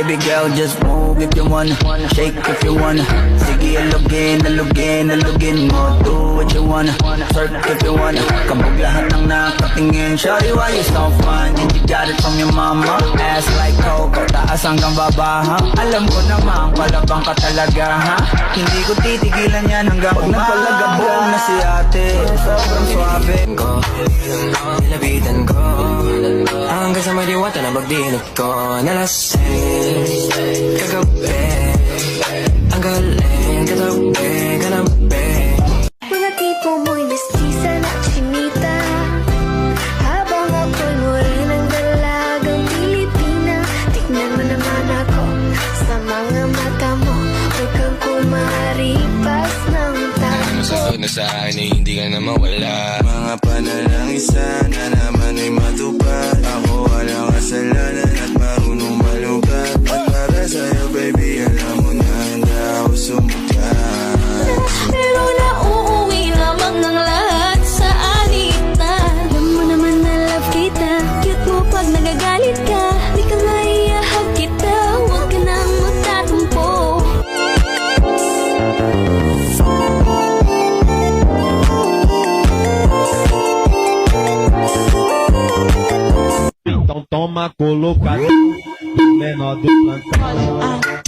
Baby girl, just move if you wanna, shake if you wanna. Sige, alugin mo. Do what you wanna, twerk if you wanna. Kabog lahat ng nakatingin. Shawty, why you so fun? And you got it from your mama. Ass like Coco, taas hanggang baba, ha? Alam ko naman, palabang ka talaga, ha? Hindi ko titigilan yan hanggang napalagabog na si ate. Sobrang swabe ko, nilapitan ko hanggang sa may diwata na magdinig ko. Nalasing kagabi, ang galing katabi, kanabi. Mga tipo mo'y mestiza na chinita, habang ako'y morenang dalagang Pilipina. Tignan mo naman ako sa mga mata mo, huwag kang kumaripas ng Ano masagot na sa akin ay hindi ka na mawala. Mga panalangin sana naman ay matupad. Ako walang kasalanan at marunong malugat. At para sa'yo baby, alam mo na handa ako sumukat. pero nauuwi lamang ng lahat sa alitan. Alam mo naman na love kita, cute mo pag nagagalit ka. Di ka maiyahag kita, huwag ka nang magtatampo. Então toma colocado menor do plantão.